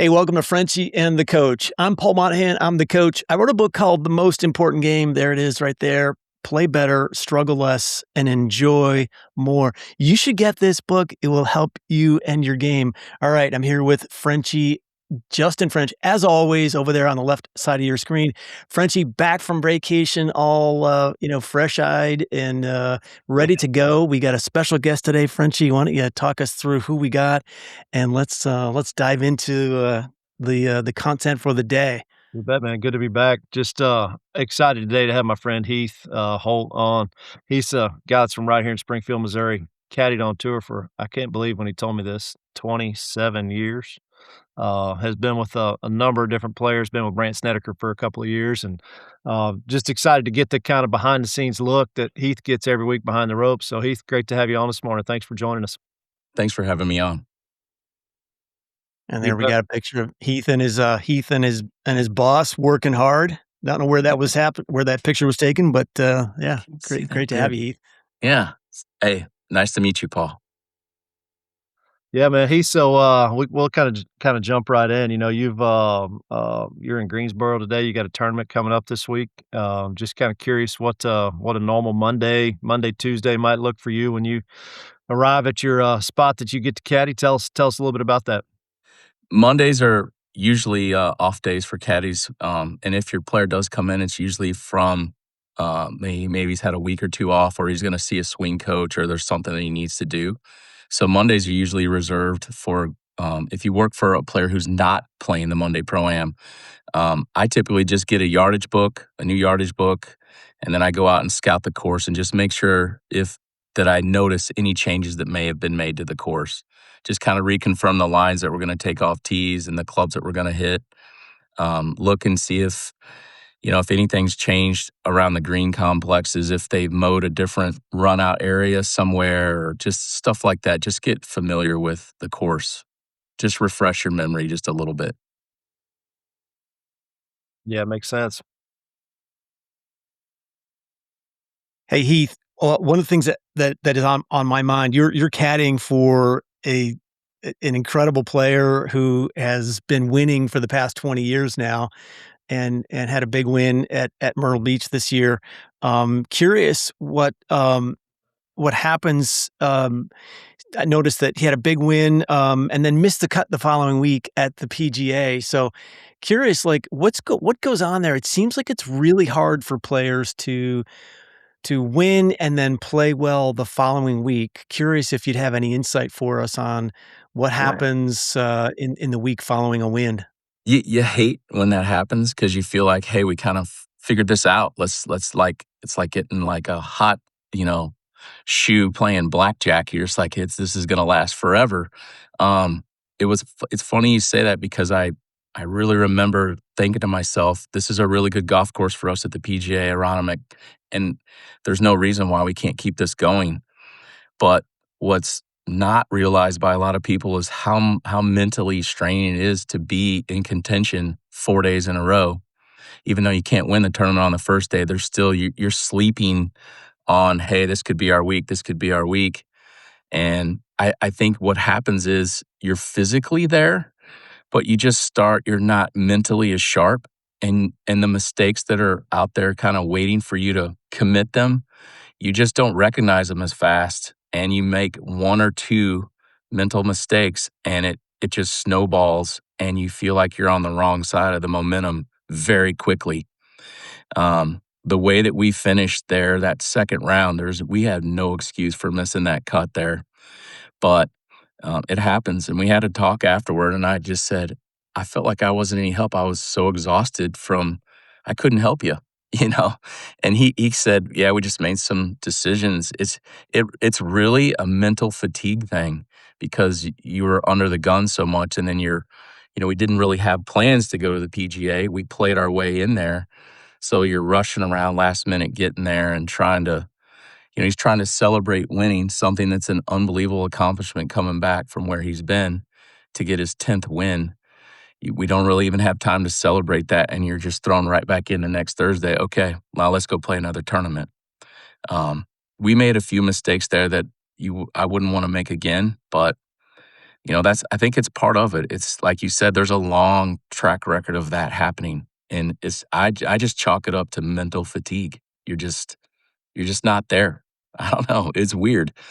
Hey, welcome to Frenchie and the Coach. I'm Paul Monahan. I'm the coach. I wrote a book called The Most Important Game. There it is right there. Play better, struggle less, and enjoy more. You should get this book. It will help you and your game. All right, I'm here with Frenchie, Justin French, as always, over there on the left side of your screen. Frenchie back from vacation, all fresh-eyed and ready to go. We got a special guest today, Frenchie. Why don't you talk us through who we got, and let's dive into the content for the day. You bet, man. Good to be back. Just excited today to have my friend Heath Holt on. He's a guy that's from right here in Springfield, Missouri. Caddied on tour for, I can't believe when he told me this, 27 years. Has been with a number of different players, been with Brandt Snedeker for a couple of years, and just excited to get the kind of behind the scenes look that Heath gets every week behind the ropes. So Heath, great to have you on this morning. Thanks for joining us. Thanks for having me on. And You there we bet. got a picture of Heath and his boss working hard. Don't know where that was where that picture was taken, but yeah, See that great to there? have you, Heath. Yeah. Hey, nice to meet you, Paul. Yeah, man. He's so we'll kind of jump right in. You know, you're in Greensboro today. You got a tournament coming up this week. Just kind of curious what a normal Monday, Tuesday might look for you when you arrive at your spot that you get to caddy. Tell us a little bit about that. Mondays are usually off days for caddies, and if your player does come in, it's usually from maybe he's had a week or two off, or he's going to see a swing coach, or there's something that he needs to do. So Mondays are usually reserved for if you work for a player who's not playing the Monday Pro-Am. I typically just get a new yardage book, and then I go out and scout the course and just make sure that I notice any changes that may have been made to the course. Just kind of reconfirm the lines that we're going to take off tees and the clubs that we're going to hit. Look and see if anything's changed around the green complexes, if they've mowed a different run out area somewhere, or just stuff like that. Just get familiar with the course. Just refresh your memory just a little bit. Yeah, makes sense. Hey, Heath, one of the things that is on my mind, you're caddying for an incredible player who has been winning for the past 20 years now and had a big win at Myrtle Beach this year. Curious what happens. I noticed that he had a big win and then missed the cut the following week at the PGA. So curious, like what goes on there? It seems like it's really hard for players to win and then play well the following week. Curious if you'd have any insight for us on what happens in the week following a win. You hate when that happens because you feel like, hey, we kind of figured this out. Let's like it's like getting like a hot, you know, shoe playing blackjack. You're just like, this is gonna last forever. It's funny you say that because I really remember thinking to myself, this is a really good golf course for us at the PGA Aronimink, and there's no reason why we can't keep this going. But what's not realized by a lot of people is how mentally straining it is to be in contention 4 days in a row. Even though you can't win the tournament on the first day, there's still you're sleeping on, hey, this could be our week, this could be our week. And I think what happens is you're physically there, but you're not mentally as sharp. And the mistakes that are out there kind of waiting for you to commit them, you just don't recognize them as fast. And you make one or two mental mistakes and it just snowballs and you feel like you're on the wrong side of the momentum very quickly. The way that we finished there, that second round, we had no excuse for missing that cut there. But it happens. And we had a talk afterward, and I just said, I felt like I wasn't any help. I was so exhausted I couldn't help you, you know? And he said, yeah, we just made some decisions. It's really a mental fatigue thing because you were under the gun so much. And then we didn't really have plans to go to the PGA. We played our way in there. So you're rushing around last minute, getting there and he's trying to celebrate winning, something that's an unbelievable accomplishment coming back from where he's been to get his 10th win. We don't really even have time to celebrate that, and you're just thrown right back in the next Thursday. Okay, now let's go play another tournament. We made a few mistakes there that I wouldn't want to make again, but That's I think it's part of it. It's like you said, there's a long track record of that happening, and I just chalk it up to mental fatigue. You're just not there. I don't know. It's weird, but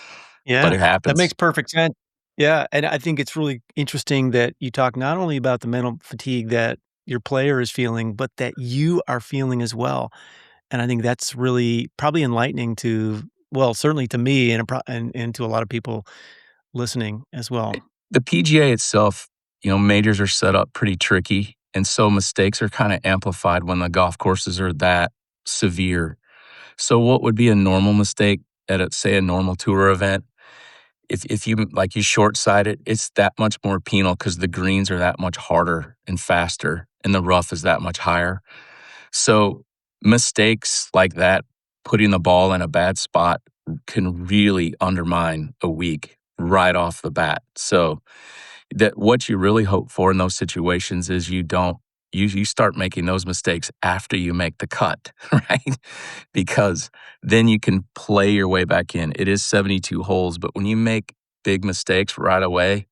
Yeah, it that makes happens. perfect sense. Yeah, and I think it's really interesting that you talk not only about the mental fatigue that your player is feeling, but that you are feeling as well. And I think that's really probably enlightening to, well, certainly to me and to a lot of people listening as well. The PGA itself, majors are set up pretty tricky, and so mistakes are kind of amplified when the golf courses are that severe. So what would be a normal mistake at say a normal tour event? If you like you short side it, it's that much more penal because the greens are that much harder and faster, and the rough is that much higher. So mistakes like that, putting the ball in a bad spot, can really undermine a week right off the bat. So that what you really hope for in those situations is you don't you start making those mistakes after you make the cut, right? Because then you can play your way back in. It is 72 holes, but when you make big mistakes right away,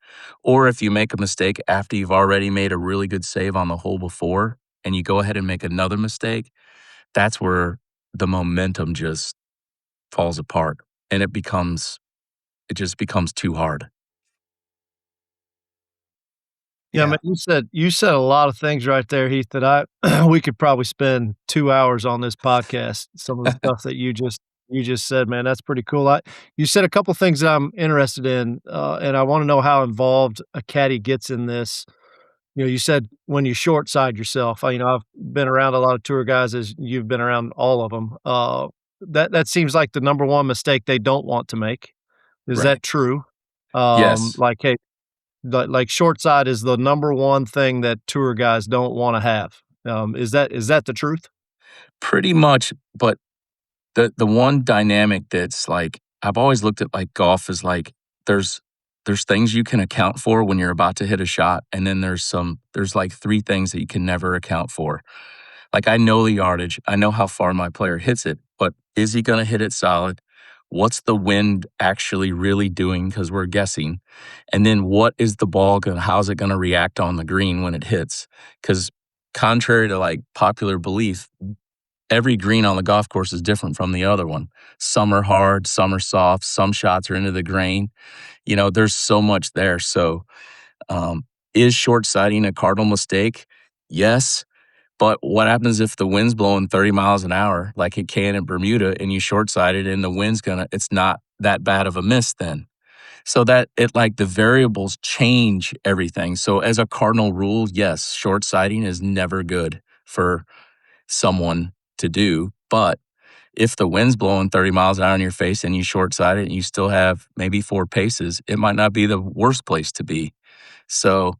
or if you make a mistake after you've already made a really good save on the hole before and you go ahead and make another mistake, that's where the momentum just falls apart and it just becomes too hard. Yeah, man, Yeah. you said a lot of things right there, Heath, that I we could probably spend 2 hours on this podcast. Some of the stuff that you just said, man, that's pretty cool. You said a couple things that I'm interested in, and I wanna know how involved a caddy gets in this. You said when you short side yourself, I've been around a lot of tour guys as you've been around all of them. That seems like the number one mistake they don't want to make. Is Right. that true? Yes. Like, hey, like short side is the number one thing that tour guys don't wanna have. Is that the truth? Pretty much, but the one dynamic that's like I've always looked at like golf as like there's there's things you can account for when you're about to hit a shot, and then there's like three things that you can never account for. Like I know the yardage, I know how far my player hits it, but is he going to hit it solid? What's the wind actually really doing? Because we're guessing, and then what is the ball going? How's it going to react on the green when it hits? Because contrary to like popular belief, every green on the golf course is different from the other one. Some are hard, some are soft, some shots are into the grain. There's so much there. So, um, is short sighting a cardinal mistake? Yes. But what happens if the wind's blowing 30 miles an hour like it can in Bermuda and you short sighted and the wind's it's not that bad of a miss then? So that it like the variables change everything. So, as a cardinal rule, yes, short sighting is never good for someone to do. But if the wind's blowing 30 miles an hour in your face and you short sighted and you still have maybe four paces, it might not be the worst place to be. So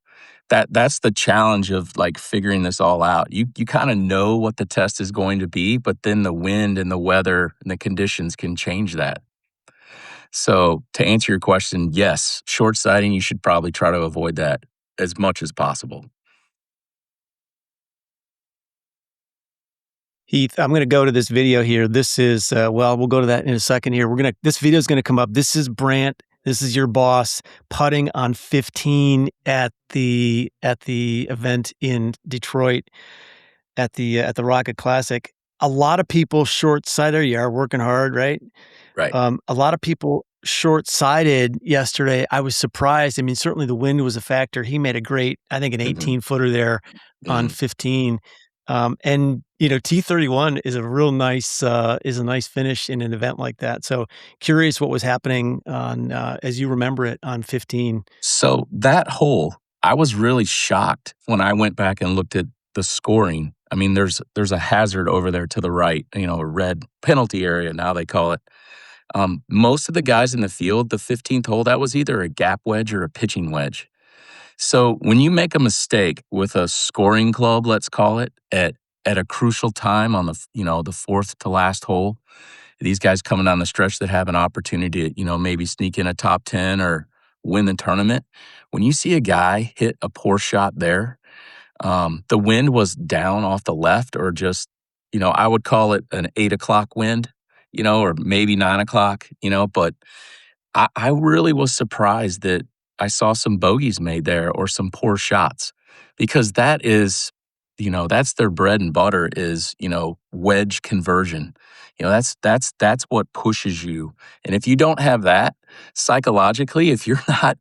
that's the challenge of like figuring this all out. You kind of know what the test is going to be, but then the wind and the weather and the conditions can change that. So to answer your question, yes, short sighting, you should probably try to avoid that as much as possible. Heath, I'm gonna go to this video here. This is, well, we'll go to that in a second here. This video is gonna come up. This is Brandt. This is your boss putting on 15 at the event in Detroit at the Rocket Classic. A lot of people short-sighted. You are working hard, right? Right. A lot of people short-sighted yesterday. I was surprised. I mean, certainly the wind was a factor. He made a great, I think, an Hmm. 18-footer there on Hmm. 15. And T31 is a nice finish in an event like that. So curious what was happening on as you remember it on 15. So that hole, I was really shocked when I went back and looked at the scoring. I mean, there's a hazard over there to the right, a red penalty area now they call it. Most of the guys in the field, the 15th hole, that was either a gap wedge or a pitching wedge. So when you make a mistake with a scoring club, let's call it, at a crucial time on the fourth to last hole, these guys coming down the stretch that have an opportunity to, maybe sneak in a top 10 or win the tournament. When you see a guy hit a poor shot there, the wind was down off the left or just, I would call it an 8 o'clock wind, or maybe 9 o'clock, but I really was surprised that I saw some bogeys made there or some poor shots because that is, that's their bread and butter is, wedge conversion. That's what pushes you. And if you don't have that psychologically, if you're not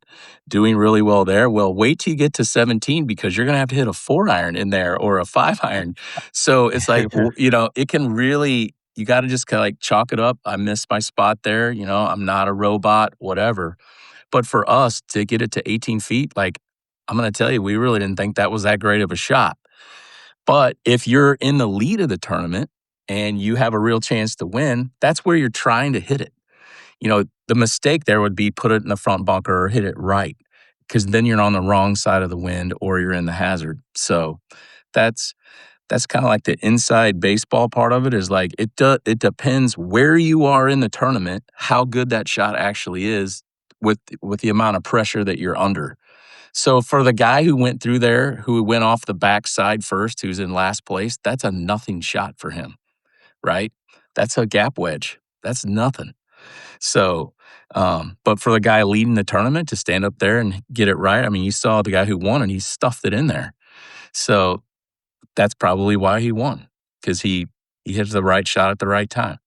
doing really well there, well, wait till you get to 17 because you're going to have to hit a 4-iron in there or a 5-iron. So it's like, it can really, you got to just kind of like chalk it up. I missed my spot there. I'm not a robot, whatever. But for us to get it to 18 feet, like, I'm going to tell you, we really didn't think that was that great of a shot. But if you're in the lead of the tournament and you have a real chance to win, that's where you're trying to hit it. The mistake there would be put it in the front bunker or hit it right, because then you're on the wrong side of the wind or you're in the hazard. So that's kind of like the inside baseball part of it is like it depends where you are in the tournament, how good that shot actually is with the amount of pressure that you're under. So for the guy who went through there, who went off the backside first, who's in last place, that's a nothing shot for him, right? That's a gap wedge. That's nothing. So, but for the guy leading the tournament to stand up there and get it right, I mean, you saw the guy who won and he stuffed it in there. So that's probably why he won, because he hit the right shot at the right time.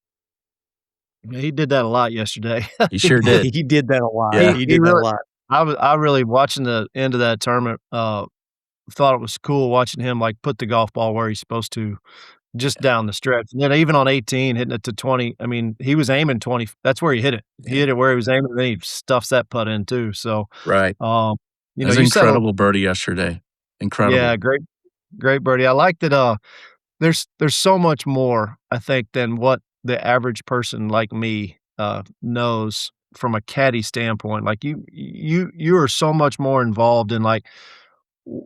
Yeah, he did that a lot yesterday. He sure did. He did that a lot. Yeah. He did that a really lot. I really watching the end of that tournament, thought it was cool watching him, like, put the golf ball where he's supposed to just down the stretch. And then even on 18, hitting it to 20, I mean, he was aiming 20 that's where he hit it. He hit it where he was aiming, and then he stuffs that putt in too. So, Right. you It know, was you said incredible birdie yesterday. Incredible. yeah, great birdie. I like that, there's so much more, I think, than what the average person like me, knows from a caddy standpoint. Like, you are so much more involved in, like,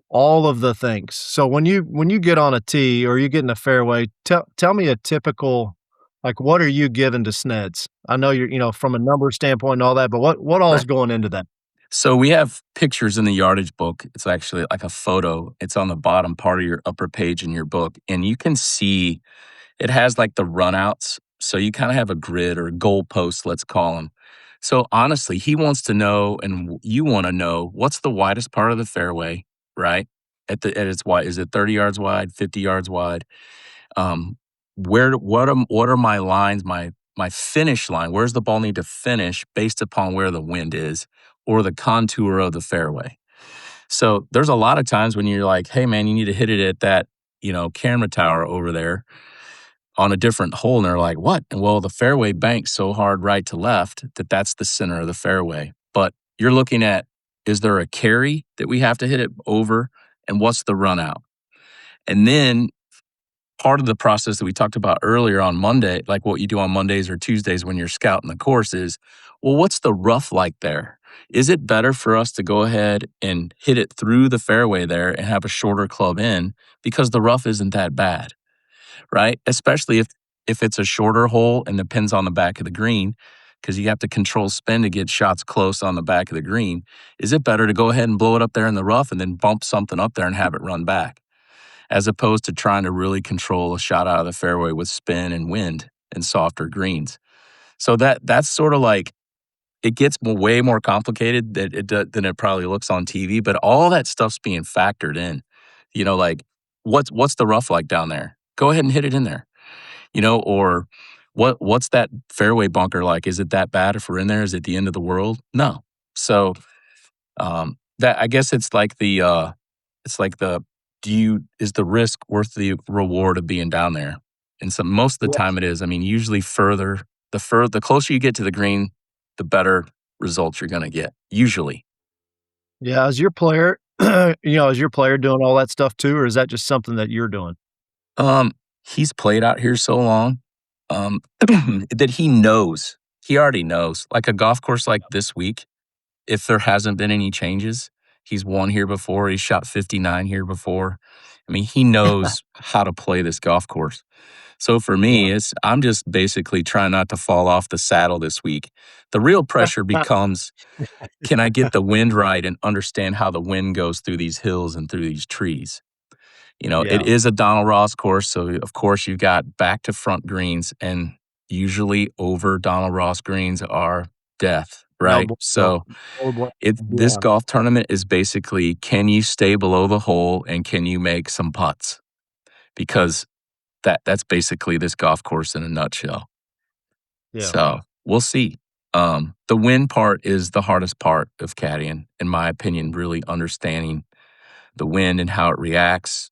all of the things. So when you get on a tee or you get in a fairway, tell me a typical like, what are you giving to Sneds? I know you're, from a number standpoint and all that, but what all's Right. going into that? So we have pictures in the yardage book. It's actually like a photo. It's on the bottom part of your upper page in your book. And you can see it has like the runouts. So you kind of have a grid or a goalpost, let's call them. So honestly, he wants to know, and you want to know, what's the widest part of the fairway, right? At its wide, is it 30 yards wide, 50 yards wide? Um, what are my lines, my finish line? Where's the ball need to finish based upon where the wind is or the contour of the fairway? So there's a lot of times when you're like, hey man, you need to hit it at that, camera tower over there on a different hole. And they're like, what? And well, the fairway banks so hard right to left that that's the center of the fairway. But you're looking at, is there a carry that we have to hit it over? And what's the run out? And then part of the process that we talked about earlier on Monday, like what you do on Mondays or Tuesdays when you're scouting the course is, well, what's the rough like there? Is it better for us to go ahead and hit it through the fairway there and have a shorter club in because the rough isn't that bad, right? Especially if it's a shorter hole and the pin's on the back of the green, because you have to control spin to get shots close on the back of the green. Is it better to go ahead and blow it up there in the rough and then bump something up there and have it run back, as opposed to trying to really control a shot out of the fairway with spin and wind and softer greens? So that's sort of like, it gets way more complicated than it probably looks on TV, but all that stuff's being factored in. Like, what's the rough like down there? Go ahead and hit it in there. Or what's that fairway bunker like? Is it that bad if we're in there? Is it the end of the world? No. So that, I guess it's like the is the risk worth the reward of being down there? And so most of the time it is. I mean, usually the closer you get to the green, the better results you're going to get, usually. Yeah, as your player, doing all that stuff too, or is that just something that you're doing? He's played out here so long that he already knows. Like a golf course like this week, if there hasn't been any changes, he's won here before. He's shot 59 here before. I mean, he knows how to play this golf course. So for me, I'm just basically trying not to fall off the saddle this week. The real pressure becomes, can I get the wind right and understand how the wind goes through these hills and through these trees? It is a Donald Ross course, so of course you've got back to front greens, and usually over Donald Ross greens are death. No right? bueno. So No bueno. this Yeah. golf tournament is basically, can you stay below the hole and can you make some putts? Because that's basically this golf course in a nutshell. Yeah. So we'll see. The win part is the hardest part of caddying, in my opinion, really understanding the wind and how it reacts,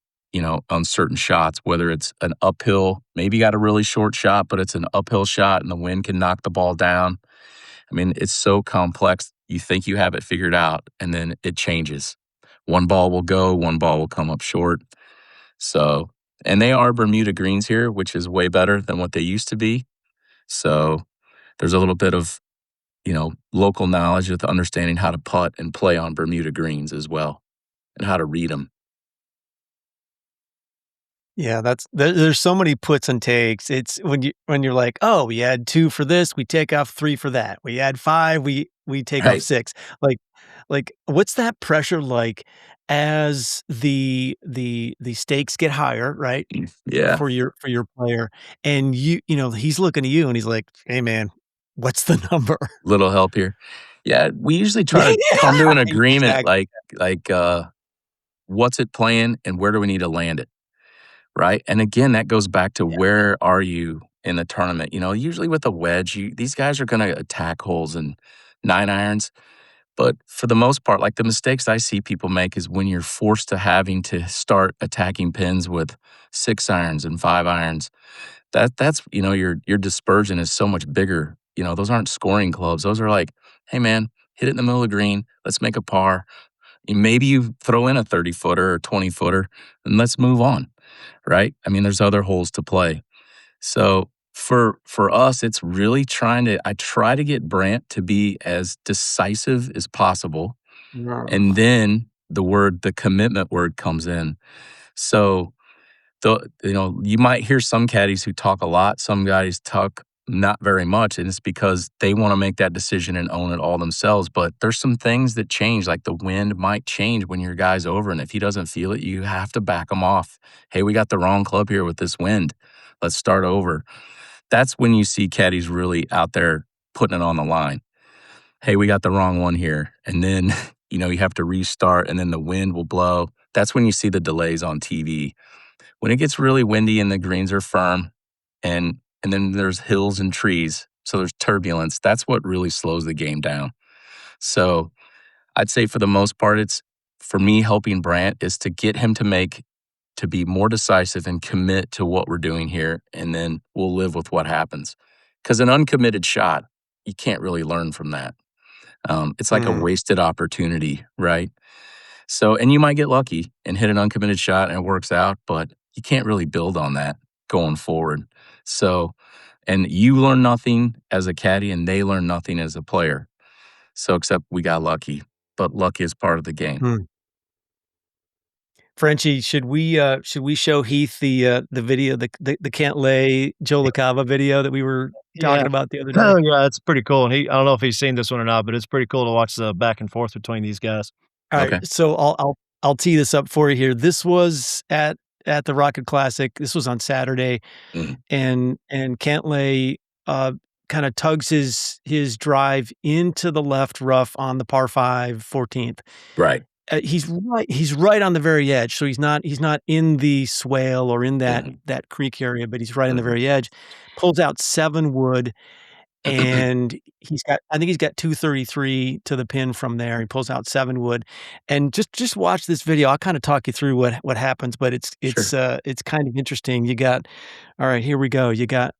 on certain shots, whether it's an uphill, maybe you got a really short shot, but it's an uphill shot and the wind can knock the ball down. I mean, it's so complex. You think you have it figured out, and then it changes. One ball will go, one ball will come up short. So, and they are Bermuda greens here, which is way better than what they used to be. So, there's a little bit of, local knowledge with understanding how to putt and play on Bermuda greens as well and how to read them. Yeah, there's so many puts and takes. It's when you're like, "Oh, we add 2 for this, we take off 3 for that. We add 5, we take off Right. 6." Like, what's that pressure like as the stakes get higher, right, Yeah. for your player, and he's looking at you and he's like, "Hey, man, what's the number?" Little help here. Yeah. We usually try Yeah, to come to an agreement exactly. like, what's it playing and where do we need to land it? Right? And again, that goes back to Yeah. where are you in the tournament? Usually with a wedge, these guys are going to attack holes and 9 irons. But for the most part, like the mistakes I see people make is when you're forced to having to start attacking pins with 6 irons and 5 irons. That's your dispersion is so much bigger. Those aren't scoring clubs. Those are like, hey man, hit it in the middle of the green. Let's make a par. Maybe you throw in a 30-footer or 20-footer and let's move on, right? I mean, there's other holes to play. So for us, it's really I try to get Brandt to be as decisive as possible. And then the commitment word comes in. So you might hear some caddies who talk a lot, some guys talk not very much, and it's because they want to make that decision and own it all themselves. But there's some things that change, like the wind might change when your guy's over, and if he doesn't feel it, you have to back him off. Hey, we got the wrong club here with this wind. Let's start over. That's when you see caddies really out there putting it on the line. Hey, we got the wrong one here. And then, you have to restart and then the wind will blow. That's when you see the delays on TV. When it gets really windy and the greens are firm and then there's hills and trees, so there's turbulence, that's what really slows the game down. So I'd say for the most part, it's for me helping Brandt is to get him to be more decisive and commit to what we're doing here, and then we'll live with what happens. Because an uncommitted shot, you can't really learn from that. It's like a Mm, wasted opportunity, right? So, and you might get lucky and hit an uncommitted shot and it works out, but you can't really build on that going forward. So, and you learn nothing as a caddy and they learn nothing as a player. So, except we got lucky, but luck is part of the game. mm. Frenchie, should we show Heath the video, the Cantlay Joe LaCava video that we were Yeah. talking about the other day? Oh, yeah, it's pretty cool, and I don't know if he's seen this one or not, but it's pretty cool to watch the back and forth between these guys. Alright, Okay. so I'll tee this up for you here. This was at the Rocket Classic. This was on Saturday, Mhm. and Cantlay, uh, kinda tugs his drive into the left rough on the par 5, 14th. Right. He's right on the very edge, so he's not in the swale or in Mhm. that creek area, but he's right on the Mhm. very edge. Pulls out 7 wood, and I think he's got 233 to the pin from there. He pulls out 7 wood, and just watch this video. I'll kinda talk you through what happens, but Sure. it's kind of interesting. Alright, here we go. You got,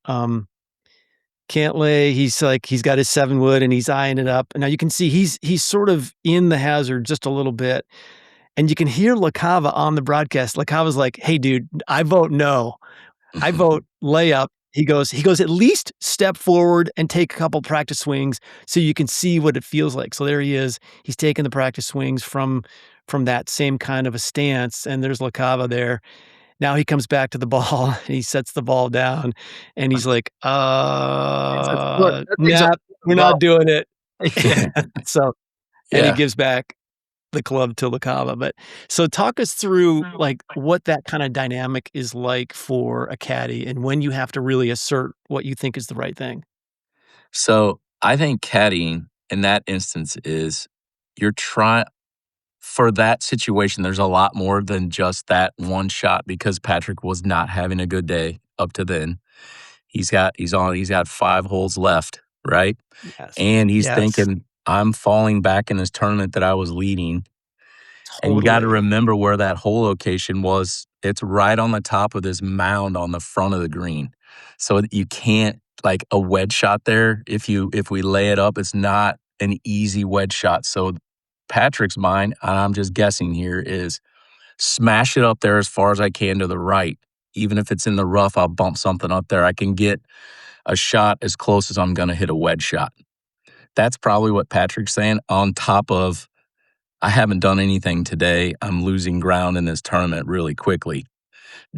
Cantlay, he's got his 7 wood, and he's eyeing it up. Now you can see he's sort of in the hazard just a little bit. And you can hear LaCava on the broadcast. LaCava's like, "Hey, dude, I vote no. I vote layup." He goes, "At least step forward and take a couple practice swings so you can see what it feels like." So there he is. He's taking the practice swings from that same kind of a stance, and there's LaCava there. Now he comes back to the ball, and he sets the ball down, and he's like, He says, "Look, that thing's nah, we're ball." not doing it." Yeah. So and he Yeah. gives back the club to LaCava, but so talk us through, like, what that kinda dynamic is like for a caddy and when you have to really assert what you think is the right thing. So I think caddying in that instance is you're trying for that situation, there's a lot more than just that one shot because Patrick was not having a good day up to then. He's got 5 holes left, right? Yes. And he's Yes. thinking, I'm falling back in this tournament that I was leading. And you gotta Totally. remember where that hole location was. It's right on the top of this mound on the front of the green. So you can't like a wedge shot there, if we lay it up, it's not an easy wedge shot. So Patrick's mind, and I'm just guessing here, is smash it up there as far as I can to the right. Even if it's in the rough, I'll bump something up there. I can get a shot as close as I'm gonna hit a wedge shot. That's probably what Patrick's saying, on top of I haven't done anything today. I'm losing ground in this tournament really quickly.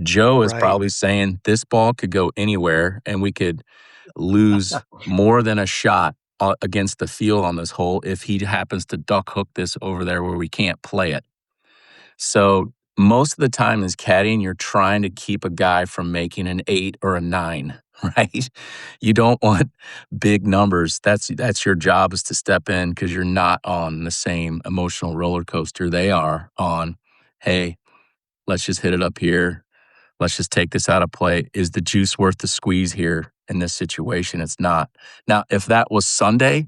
Joe is Right. probably saying this ball could go anywhere and we could lose more than a shot against the field on this hole if he happens to duck hook this over there where we can't play it. So most of the time as caddying, you're trying to keep a guy from making an 8 or a 9, right? You don't want big numbers. That's your job, is to step in because you're not on the same emotional roller coaster they are on. Hey, let's just hit it up here. Let's just take this out of play. Is the juice worth the squeeze here in this situation? It's not. Now, if that was Sunday,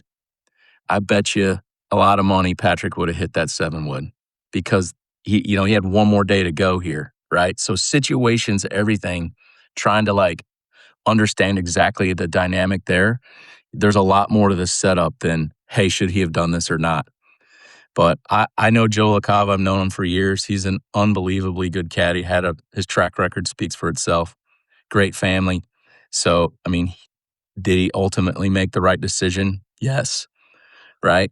I bet you a lot of money Patrick would have hit that 7 wood because he had one more day to go here, right? So situations, everything, trying to like understand exactly the dynamic there. There's a lot more to this setup than, hey, should he have done this or not? But I know Joe LaCava. I've known him for years. He's an unbelievably good caddy. His track record speaks for itself. Great family. So, I mean, did he ultimately make the right decision? Yes. Right.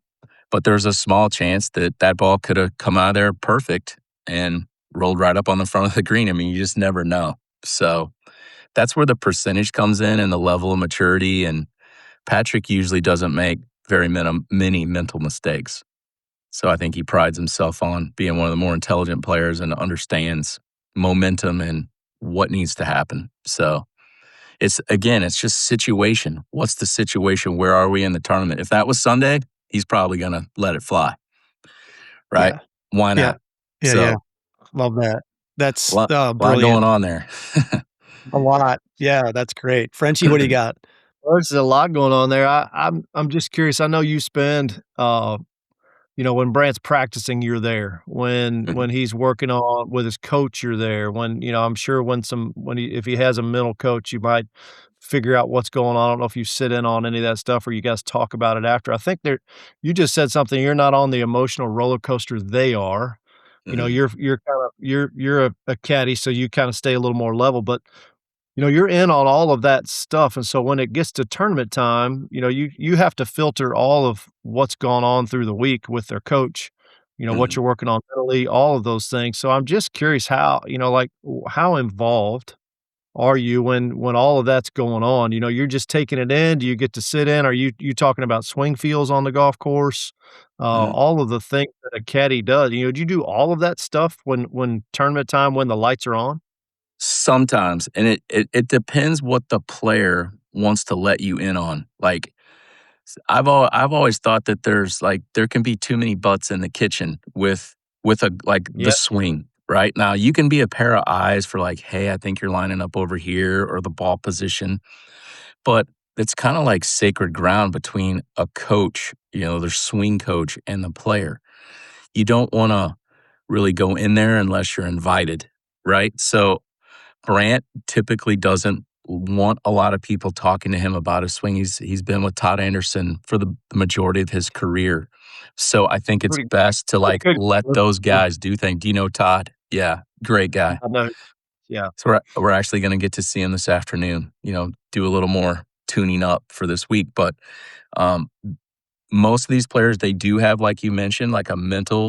But there's a small chance that that ball could have come out of there perfect and rolled right up on the front of the green. I mean, you just never know. So that's where the percentage comes in and the level of maturity. And Patrick usually doesn't make many mental mistakes. So I think he prides himself on being one of the more intelligent players and understands momentum and what needs to happen. So it's just situation. What's the situation? Where are we in the tournament? If that was Sunday, he's probably going to let it fly, right? Yeah. Why Yeah. not? Yeah, yeah. So Love that. a That's, lot going brilliant. on there. A lot. Yeah, that's great. Frenchie, what do you got? Well, there's a lot going on there. I'm just curious. I know you spend, when Brandt's practicing, you're there. When he's working on with his coach, you're there. I'm sure if he has a mental coach, you might figure out what's going on. I don't know if you sit in on any of that stuff or you guys talk about it after. I think you just said something. You're not on the emotional roller coaster they are. Mhm. You're kind of you're a caddy, so you kind of stay a little more level. But you're in on all of that stuff, and so when it gets to tournament time, you have to filter all of what's gone on through the week with their coach, what Mhm. you're working on mentally, all of those things. So I'm just curious how, like, how involved are you when all of that's going on? You're just taking it in. Do you get to sit in? Are you talking about swing fields on the golf course? Mhm. All of the things that a caddy does. Do you do all of that stuff when tournament time, when the lights are on? Sometimes, and it depends what the player wants to let you in on. Like I've always thought that there can be too many butts in the kitchen with the Yeah, swing. Right now, you can be a pair of eyes for like, hey, I think you're lining up over here or the ball position, but it's kind of like sacred ground between a coach, their swing coach, and the player. You don't want to really go in there unless you're invited, right? So Brandt typically doesn't want a lot of people talking to him about his swing. He's been with Todd Anderson for the majority of his career. So I think it's pretty best to like good. let those guys do things. Do you know Todd? Yeah, great guy. I know. Yeah. So we're actually going to get to see him this afternoon. Do a little more tuning up for this week. But um, most of these players, they do have, like you mentioned, like a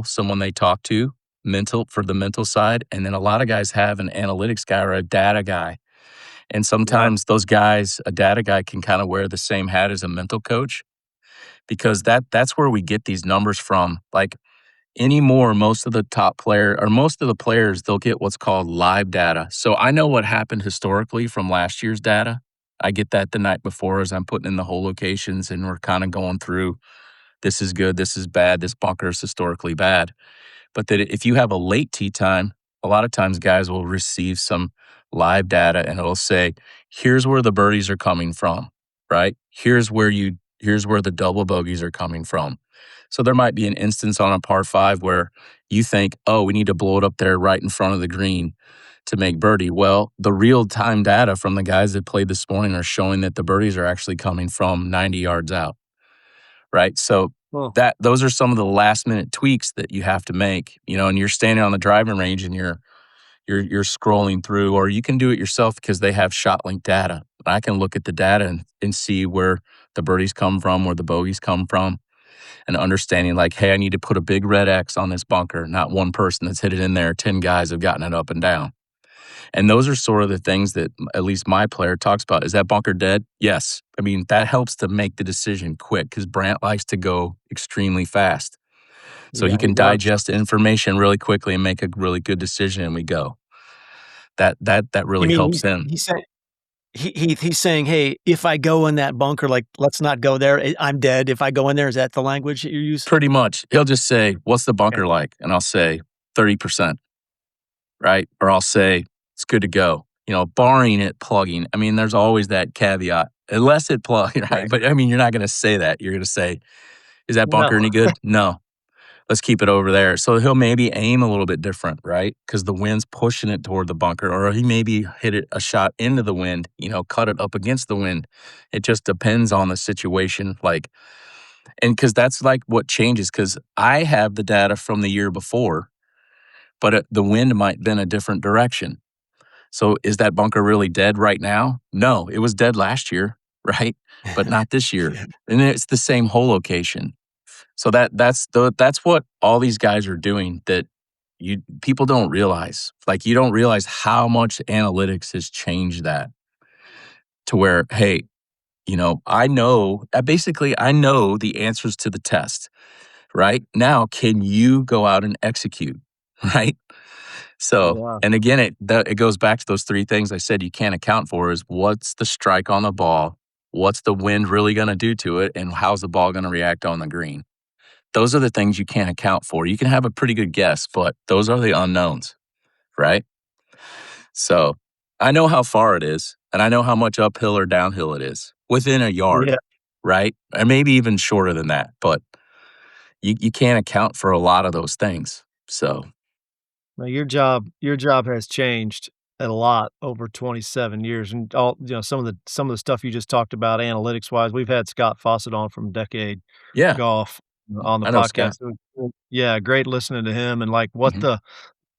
someone they talk to, mental for the mental side, and then a lot of guys have an analytics guy or a data guy. And Yeah. sometimes those guys, a data guy can kind of wear the same hat as a mental coach because that's where we get these numbers from. Like anymore, most of the players, they'll get what's called live data. So I know what happened historically from last year's data. I get that the night before as I'm putting in the whole locations and we're kind of going through this is good, this is bad, this bunker is historically bad. But that if you have a late tee time, a lot of times guys will receive some live data and it'll say, here's where the birdies are coming from, right? Here's where the double bogeys are coming from. So there might be an instance on a par 5 where you think, oh, we need to blow it up there right in front of the green to make birdie. Well, the real time data from the guys that played this morning are showing that the birdies are actually coming from 90 yards out, right? So Well, those are some of the last minute tweaks that you have to make, and you're standing on the driving range and you're scrolling through, or you can do it yourself because they have shot link data. I can look at the data and see where the birdies come from, where the bogeys come from, and understanding like, hey, I need to put a big red X on this bunker. Not one person that's hit it in there. 10 guys have gotten it up and down. And those are sort of the things that at least my player talks about. Is that bunker dead? Yes. I mean, that helps to make the decision quick because Brandt likes to go extremely fast. So he yeah, he can does. digest the information really quickly and make a really good decision, and we go. That You really mean helps him. he's saying, "Hey, if I go in that bunker, like, let's not go there. I'm dead if I go in there." Is that the language that you use? Pretty much. He'll just say, "What's the Okay, bunker like?" And I'll say, "30%," right? Or I'll say, "It's good to go." Barring it plugging. I mean, there's always that caveat, unless it plug, right? right. But I mean, you're not going to say that. You're going to say, "Is that bunker No. any good?" No. Let's keep it over there. So he'll maybe aim a little bit different, right? Because the wind's pushing it toward the bunker, or he maybe hit it a shot into the wind, cut it up against the wind. It just depends on the situation. And because that's like what changes, because I have the data from the year before, but the wind might been a different direction. So is that bunker really dead right now? No, it was dead last year, right? But not this year. Yeah. And it's the same hole location. So that's what all these guys are doing that people don't realize. Like you don't realize how much analytics has changed that to where, hey, I know the answers to the test. Right? Now, can you go out and execute? Right? So, Yeah. and again, it goes back to those three things I said you can't account for is what's the strike on the ball, what's the wind really going to do to it, and how's the ball going to react on the green. Those are the things you can't account for. You can have a pretty good guess, but those are the unknowns, right? So I know how far it is, and I know how much uphill or downhill it is within a yard, Yeah. right? And maybe even shorter than that, but you can't account for a lot of those things. So Well, your job has changed a lot over 27 years, and some of the stuff you just talked about analytics wise. We've had Scott Fawcett on from Decade yeah, Golf on the I know Scott. podcast. Yeah, great listening to him and like what Mhm. the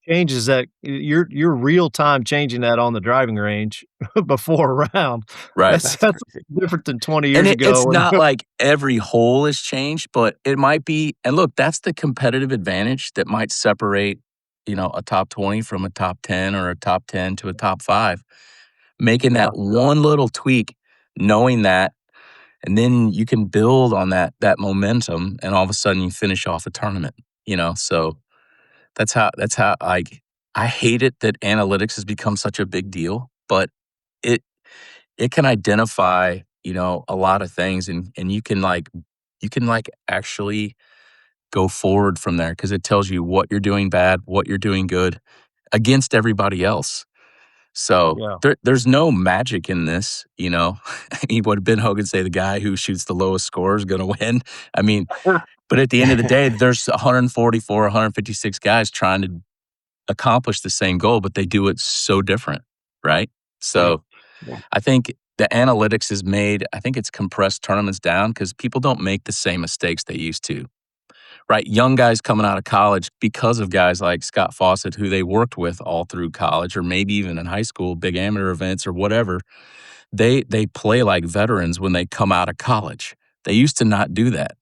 changes that you're real time changing that on the driving range before a round. Right. That's That's that's crazy. different than 20 And years it's ago. And not like every hole has changed, but it might be. And look, that's the competitive advantage that might separate, a top 20 from a top 10 or a top 10 to a top 5. Making yeah, that one little tweak, knowing that, and then you can build on that momentum, and all of a sudden you finish off a tournament. So that's how I hate it that analytics has become such a big deal, but it it can identify, a lot of things and you can actually go forward from there because it tells you what you're doing bad, what you're doing good against everybody else. So yeah. there's no magic in this. I mean, what did Ben Hogan say? The guy who shoots the lowest score is going to win. I mean, but at the end of the day, there's 144, 156 guys trying to accomplish the same goal, but they do it so different, right? Right. So Yeah. I think the analytics is made, I think it's compressed tournaments down because people don't make the same mistakes they used to, right? Young guys coming out of college because of guys like Scott Fawcett, who they worked with all through college or maybe even in high school, big amateur events or whatever, they play like veterans when they come out of college. They used to not do that,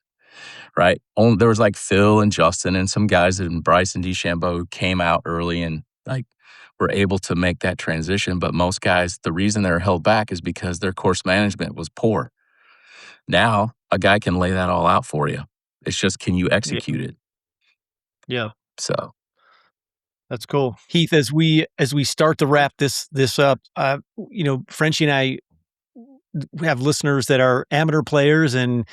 right? There was like Phil and Justin and some guys and Bryson DeChambeau who came out early and like were able to make that transition. But most guys, the reason they're held back is because their course management was poor. Now a guy can lay that all out for you. It's just can you Yeah, execute it? yeah, So that's cool. Heath, as we start to wrap this up, Frenchie and I have listeners that are amateur players, and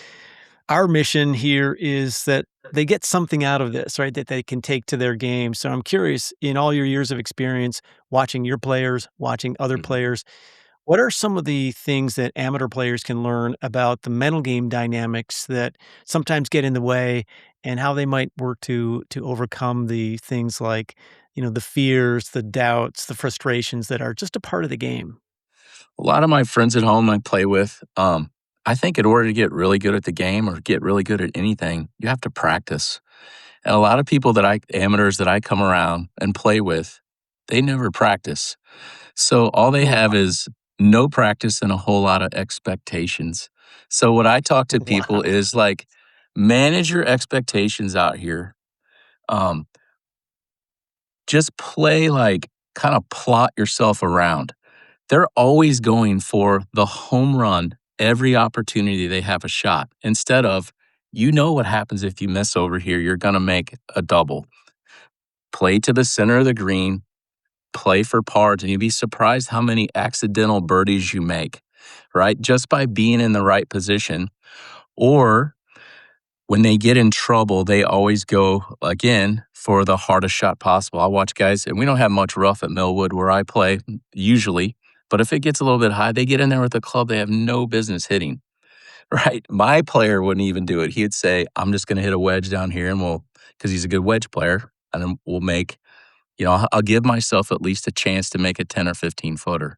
our mission here is that they get something out of this, right? That they can take to their game. So I'm curious, in all your years of experience watching your players, watching other Mhm. players, what are some of the things that amateur players can learn about the mental game dynamics that sometimes get in the way and how they might work to overcome the things like, the fears, the doubts, the frustrations that are just a part of the game? A lot of my friends at home I play with, I think in order to get really good at the game or get really good at anything, you have to practice. And a lot of people amateurs that I come around and play with, they never practice. So all they Oh, have is no practice and a whole lot of expectations. So what I talk to people wow. is like, manage your expectations out here. Um, just play like kind of plot yourself around. They're always going for the home run every opportunity they have a shot instead of, you know what happens if you miss over here, you're going to make a double. Play to the center of the green, play for pars, and you'd be surprised how many accidental birdies you make, right? Just by being in the right position. Or when they get in trouble, they always go again for the hardest shot possible. I watch guys, and we don't have much rough at Millwood where I play usually, but if it gets a little bit high, they get in there with a club they have no business hitting, right? My player wouldn't even do it. He'd say, I'm just going to hit a wedge down here and because he's a good wedge player, and then we'll make, I'll give myself at least a chance to make a 10 or 15 footer.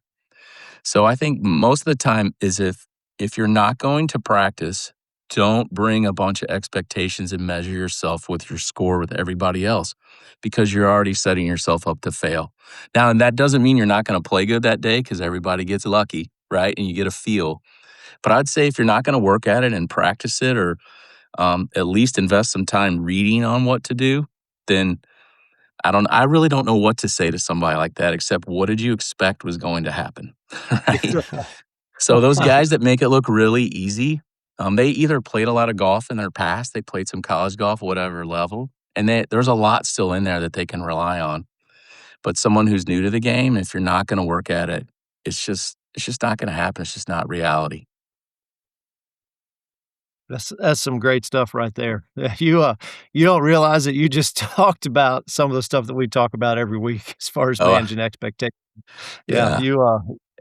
So I think most of the time is if you're not going to practice, don't bring a bunch of expectations and measure yourself with your score with everybody else because you're already setting yourself up to fail. Now, and that doesn't mean you're not going to play good that day because everybody gets lucky, right? And you get a feel. But I'd say if you're not going to work at it and practice it or at least invest some time reading on what to do, then I really don't know what to say to somebody like that except what did you expect was going to happen, right? So those guys that make it look really easy, they either played a lot of golf in their past, they played some college golf, whatever level, and there's a lot still in there that they can rely on. But someone who's new to the game, if you're not going to work at it, it's just not going to happen. It's just not reality. That's some great stuff right there. Yeah, you don't realize that you just talked about some of the stuff that we talk about every week as far as Oh, managing expectations. Yeah, yeah. you've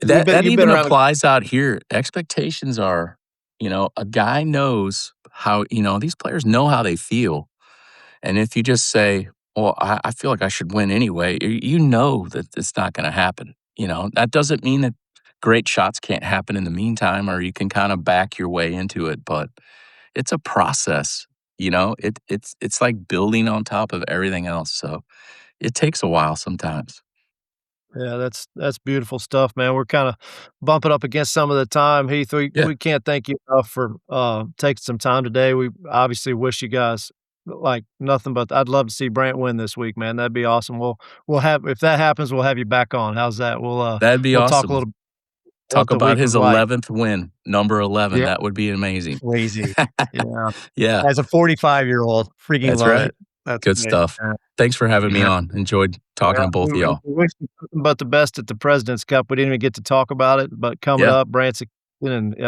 been That you've been even around a applies out here. Expectations are, a guy knows how, these players know how they feel. And if you just say, well, I feel like I should win anyway, you know that it's not going to happen. That doesn't mean that great shots can't happen in the meantime, or you can kind of back your way into it. But it's a process. It's like building on top of everything else. So it takes a while sometimes. Yeah, that's beautiful stuff, man. We're kinda bumping up against some of the time, Heath. We Yeah, we can't thank you enough for, taking some time today. We obviously wish you guys, like, nothing but I'd love to see Brandt win this week, man. That'd be awesome. We'll have if that happens, we'll have you back on. How's that? that'd be We'll talk a awesome. little what Talk the about week his was like. 11th win, number 11. Yeah, That would be amazing. Crazy. Yeah. Yeah, As a 45-year-old, freaking that's love right. it. That's Good great. stuff. Yeah. Thanks for having me Yeah. on. Enjoyed talking yeah. to both of y'all. We wish you nothing but the best at the President's Cup. We didn't even get to talk about it, but coming Yeah, up, Brandt's at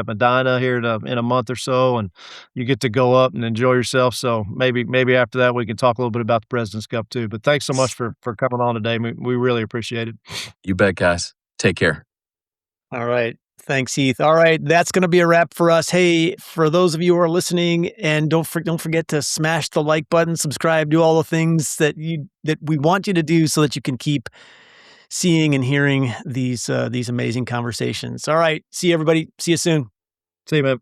Medina here in a month or so, and you get to go up and enjoy yourself. So maybe after that we can talk a little bit about the President's Cup too. But thanks so much for coming on today. We really appreciate it. you bet, guys. Take care. All right. Thanks, Heath. All right, that's gonna be a wrap for us. Hey, for those of you who are listening, and don't forget to smash the like button, subscribe, do all the things that we want you to do so that you can keep seeing and hearing these amazing conversations. All right. See you, everybody. See you soon. See you, man.